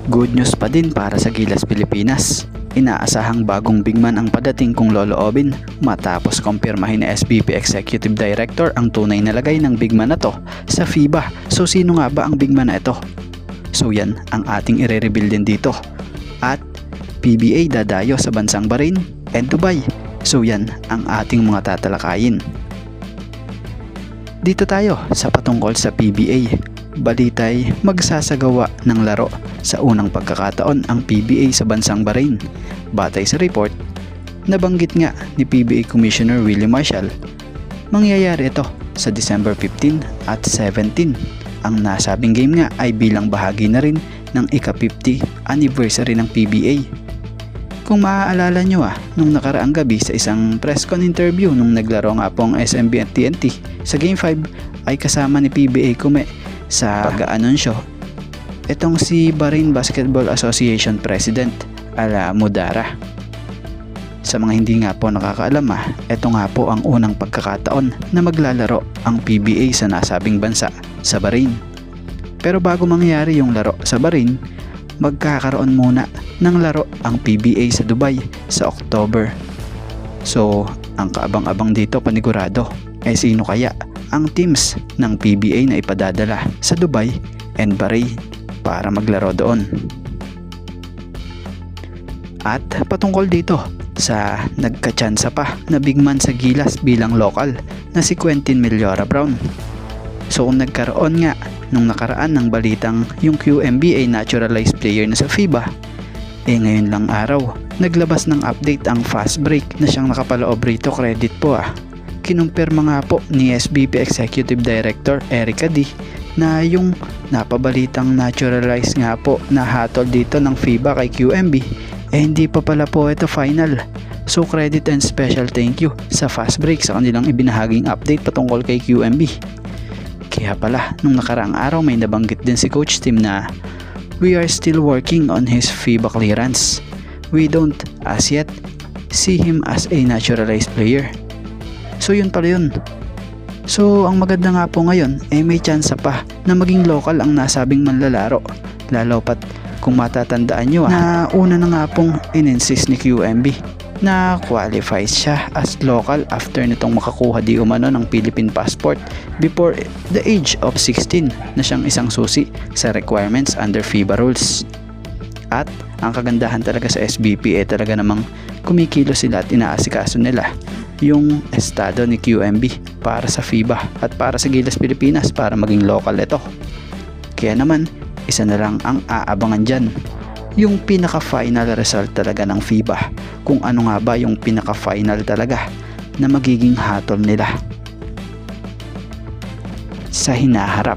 Good news pa din para sa Gilas Pilipinas. Inaasahang bagong bigman ang padating kung loloobin matapos kumpirmahin ni SBP Executive Director ang tunay na lagay ng bigman na to sa FIBA. So sino nga ba ang bigman na ito? So yan ang ating ire-reveal din dito. At PBA dadayo sa bansang Bahrain and Dubai. So yan ang ating mga tatalakayin. Dito tayo sa patungkol sa PBA. Balitay magsasagawa ng laro sa unang pagkakataon ang PBA sa bansang Bahrain. Batay sa report, nabanggit nga ni PBA Commissioner Willie Marshall, mangyayari ito sa December 15 at 17. Ang nasabing game nga ay bilang bahagi na rin ng ika-50 anniversary ng PBA. Kung maaalala nyo nung nakaraang gabi sa isang press con interview nung naglaro nga po ang SMB at TNT sa Game 5 ay kasama ni PBA Kume sa pag-aanunsyo. Itong si Bahrain Basketball Association President Ala Mudara. Sa mga hindi nga po nakakaalam ito nga po ang unang pagkakataon na maglalaro ang PBA sa nasabing bansa sa Bahrain. Pero bago mangyari yung laro sa Bahrain, magkakaroon muna ng laro ang PBA sa Dubai sa October. So, ang kaabang-abang dito panigurado sino kaya ang teams ng PBA na ipadadala sa Dubai and Bahrain para maglaro doon. At patungkol dito sa nagkatsansa pa na bigman sa Gilas bilang lokal na si Quentin Meliora Brown. So kung nagkaroon nga nung nakaraan ng balitang yung QMB ay naturalized player na sa FIBA, ngayon lang araw naglabas ng update ang Fast Break na siyang nakapaloob rito. Credit po kinumpirma nga po ni SBP Executive Director Erica D na yung napabalitang naturalized nga po na hatol dito ng FIBA kay QMB hindi pa pala po ito final. So credit and special thank you sa Fast Break sa kanilang ibinahaging update patungkol kay QMB. Kaya pala nung nakaraang araw may nabanggit din si Coach Tim na we are still working on his FIBA clearance. We don't as yet see him as a naturalized player. So yun pala yun. So ang maganda nga po ngayon may chance pa na maging local ang nasabing manlalaro. Lalo pat kung matatandaan nyo na una na nga pong in-insist ni QMB na qualified siya as local after nitong makakuha di umano ng Philippine passport before the age of 16 na siyang isang susi sa requirements under FIBA rules. At ang kagandahan talaga sa SBP talaga namang kumikilo sila at inaasikaso nila yung estado ni QMB para sa FIBA at para sa Gilas Pilipinas para maging local ito. Kaya naman isa na lang ang aabangan dyan, yung pinaka-final result talaga ng FIBA, kung ano nga ba yung pinaka-final talaga na magiging hatol nila sa hinaharap.